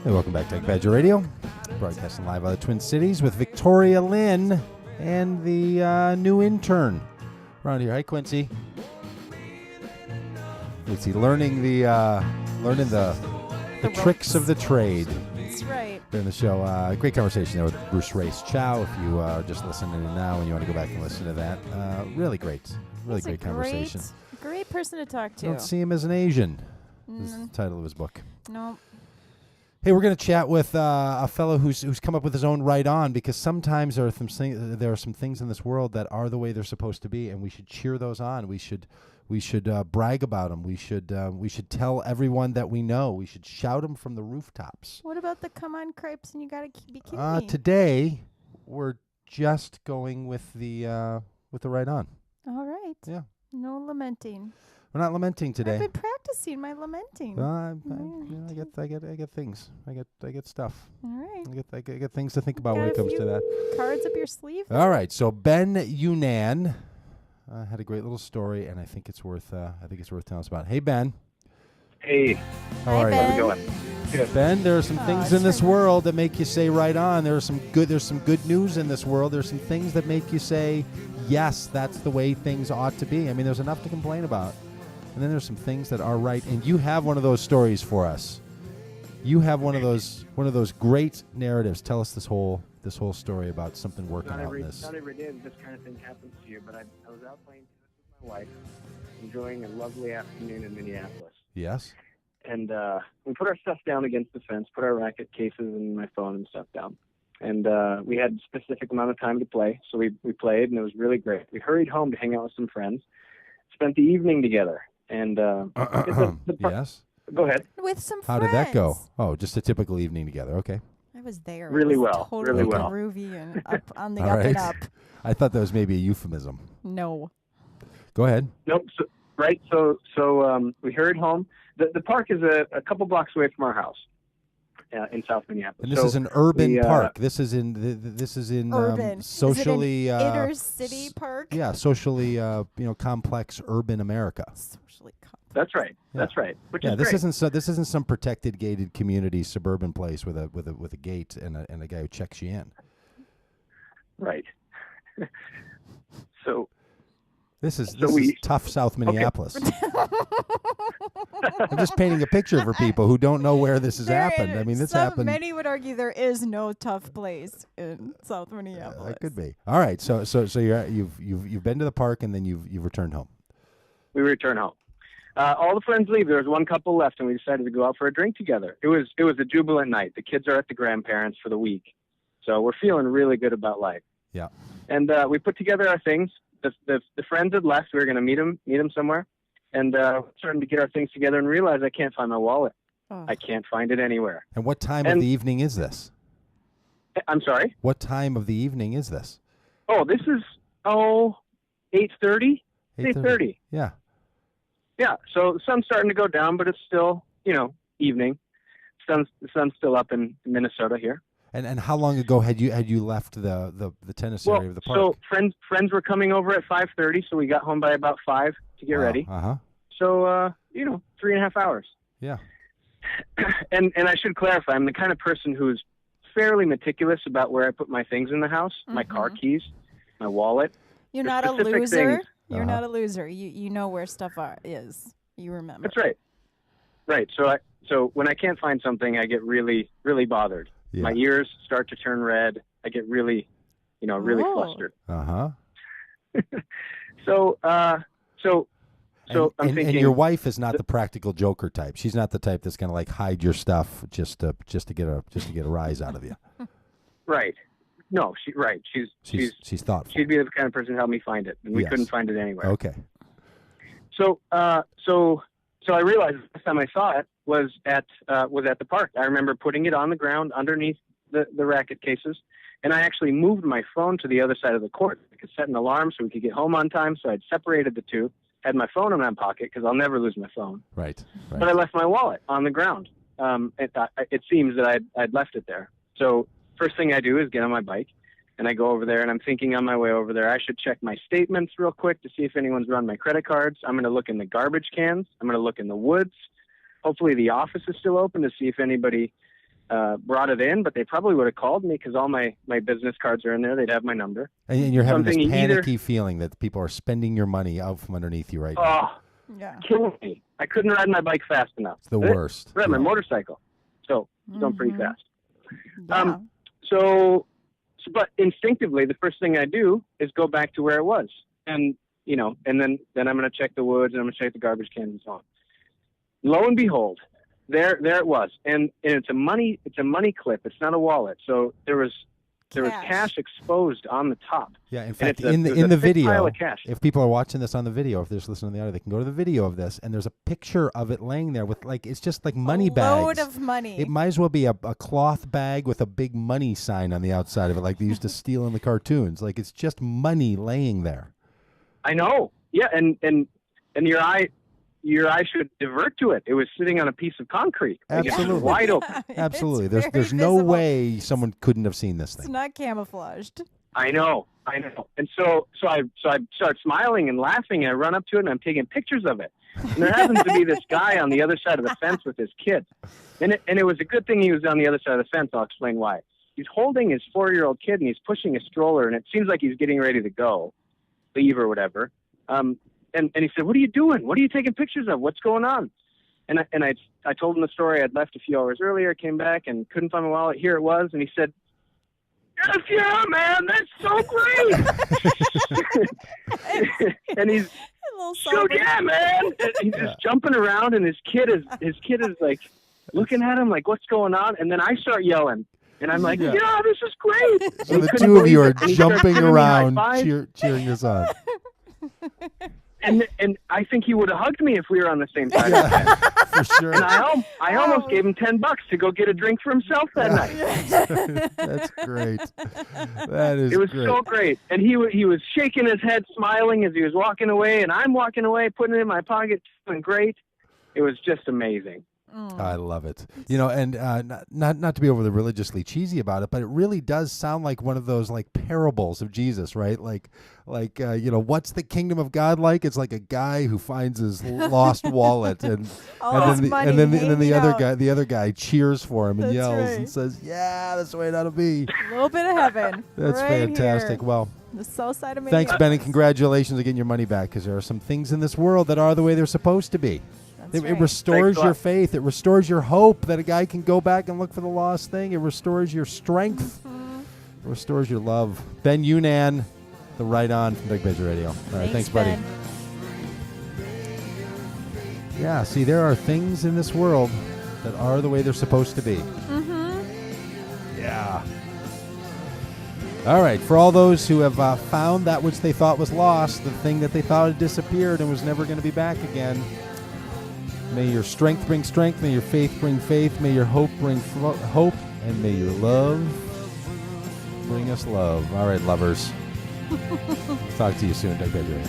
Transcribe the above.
Hey, welcome back to Pagitt Radio, broadcasting live out of the Twin Cities with Victoria Lynn and the new intern around here. Hi, Quincy. Quincy, learning the tricks of the trade. That's right. During the show, great conversation there with Bruce Race Chow. If you are just listening in now and you want to go back and listen to that, really great conversation. Great person to talk to. Don't see him as an Asian. Is the title of his book. No. Hey, we're going to chat with a fellow who's come up with his own right on, because sometimes there are some things in this world that are the way they're supposed to be, and we should cheer those on. We should brag about them. We should tell everyone that we know. We should shout them from the rooftops. What about the come on crepes and you got to be kidding me? Today we're just going with the right on. All right. Yeah. No lamenting. We're not lamenting today. I've been practicing my lamenting. I get things. I get stuff. All right. I get things to think about when it comes to that. Cards up your sleeve. All right. So Ben Younan had a great little story, and I think it's worth telling us about. Hey, Ben. Hey. How are you? How's it going? Good. Ben, there are some things in this world that make you say right on. There's some good news in this world. There's some things that make you say, yes, that's the way things ought to be. I mean, there's enough to complain about. And then there's some things that are right. And you have one of those stories for us. You have one of those great narratives. Tell us this whole story about something working out in this. Not every day this kind of thing happens to you, but I was out playing tennis with my wife, enjoying a lovely afternoon in Minneapolis. Yes. And we put our stuff down against the fence, put our racket cases and my phone and stuff down. And we had a specific amount of time to play, so we played, and it was really great. We hurried home to hang out with some friends, spent the evening together. And yes. Go ahead. With some How friends. did that go? Oh, just a typical evening together. Okay. I was there. Really It was well. Totally Really well. groovy and up on the All up right. and up. I thought that was maybe a euphemism. No. Go ahead. Nope. So we hurried home. The park is a couple blocks away from our house in South Minneapolis. And this is an urban park. This is in Urban. socially Is it an inner city park? Yeah, socially complex urban America. Socially complex. That's right. Yeah. That's right. Which Yeah, is this great. isn't some protected gated community suburban place with a gate and a guy who checks you in. Right. So This is we- tough South Minneapolis. I'm just painting a picture for people who don't know where this has happened. I mean, this happened. Many would argue there is no tough place in South Minneapolis. It could be. All right. So you've been to the park and then you've returned home. we return home. All the friends leave. There was one couple left, and we decided to go out for a drink together. It was a jubilant night. The kids are at the grandparents for the week, so we're feeling really good about life. Yeah. And we put together our things. The friends had left. We were going to meet them somewhere, and starting to get our things together and realize I can't find my wallet. Oh. I can't find it anywhere. And what time of the evening is this? I'm sorry? What time of the evening is this? Oh, this is 8:30. 8:30. Yeah. Yeah, so the sun's starting to go down, but it's still, evening. The sun's still up in Minnesota here. And how long ago had you left the tennis area of the park? So friends were coming over at 5:30, so we got home by about 5 to get ready. Uh-huh. So 3.5 hours. Yeah. And I should clarify, I'm the kind of person who's fairly meticulous about where I put my things in the house, my car keys, my wallet. You're There's not a specific loser. things. You're not a loser. You know where stuff is. You remember. That's right. Right. So when I can't find something, I get really, really bothered. Yeah. My ears start to turn red. I get really, really flustered. Uh-huh. So I'm thinking. And your wife is not the practical joker type. She's not the type that's going to like hide your stuff just to get a rise out of you. Right. No, she's thoughtful. She'd be the kind of person to help me find it, and we couldn't find it anywhere. Okay. So I realized the last time I saw it was at the park. I remember putting it on the ground underneath the racket cases, and I actually moved my phone to the other side of the court. I could set an alarm so we could get home on time. So I'd separated the two. Had my phone in my pocket because I'll never lose my phone. Right. But I left my wallet on the ground. It seems that I'd left it there. So first thing I do is get on my bike, and I go over there, and I'm thinking on my way over there, I should check my statements real quick to see if anyone's run my credit cards. I'm going to look in the garbage cans. I'm going to look in the woods. Hopefully the office is still open to see if anybody brought it in, but they probably would have called me because all my business cards are in there. They'd have my number. And you're having this Something panicky feeling that people are spending your money out from underneath you right now. Oh, Yeah. killing me. I couldn't ride my bike fast enough. It's the worst. Ride my Yeah. motorcycle. So it's going pretty fast. Yeah. But instinctively, the first thing I do is go back to where it was. And, and then I'm going to check the woods and I'm going to check the garbage cans and so on. Lo and behold, there it was. And it's a money clip. It's not a wallet. So there was cash exposed on the top. Yeah, in And fact, it's in the there's a thick pile video, of cash. if people are watching this on the video, if they're just listening to the audio, they can go to the video of this, and there's a picture of it laying there with it's just like money bags. Load of money. It might as well be a cloth bag with a big money sign on the outside of it, like they used to steal in the cartoons. Like it's just money laying there. I know. Yeah, and your eye should divert to it. It was sitting on a piece of concrete. Like, Absolutely. it was wide open. Absolutely. It's There's very no visible. way someone couldn't have seen this It's thing. not camouflaged. I know. And so I start smiling and laughing, and I run up to it, and I'm taking pictures of it. And there happens to be this guy on the other side of the fence with his kid. And it was a good thing he was on the other side of the fence. I'll explain why. He's holding his 4-year-old kid, and he's pushing a stroller, and it seems like he's getting ready to go, leave or whatever. And he said, "What are you doing? What are you taking pictures of? What's going on?" And I told him the story. I'd left a few hours earlier, came back, and couldn't find my wallet. Here it was. And he said, "Yes, yeah, man, that's so great." And he's A little so, sober. "Yeah, man." And he's just jumping around, and his kid is like looking at him like, "What's going on?" And then I start yelling. And I'm like, "Yeah, this is great." So And the he couldn't two of you are believe it. And he started jumping giving me high around, fives. cheering us on. And I think he would have hugged me if we were on the same side of the fence. For sure. And I almost gave him $10 to go get a drink for himself that night. That's great. That is It was great. so great. And he was shaking his head, smiling as he was walking away, and I'm walking away, putting it in my pocket, doing great. It was just amazing. I love it. And not to be overly religiously cheesy about it, but it really does sound like one of those like parables of Jesus, right? Like what's the kingdom of God like? It's like a guy who finds his lost wallet, and then the other guy cheers for him and That's yells right. and says, "Yeah, that's the way it ought to be." A little bit of heaven. That's right fantastic. Here. Well, The south side of thanks, Ben, and congratulations on getting your money back, because there are some things in this world that are the way they're supposed to be. That's It right. restores Thanks a your lot. faith. It restores your hope that a guy can go back and look for the lost thing. It restores your strength. It restores your love. Ben Younan, the Right On from Big Pagitt Radio. All right, thanks, buddy. Ben. Yeah, see, there are things in this world that are the way they're supposed to be. Yeah. All right, for all those who have found that which they thought was lost, the thing that they thought had disappeared and was never going to be back again, may your strength bring strength, may your faith bring faith, may your hope bring hope, and may your love bring us love. All right, lovers. Talk to you soon. Take care.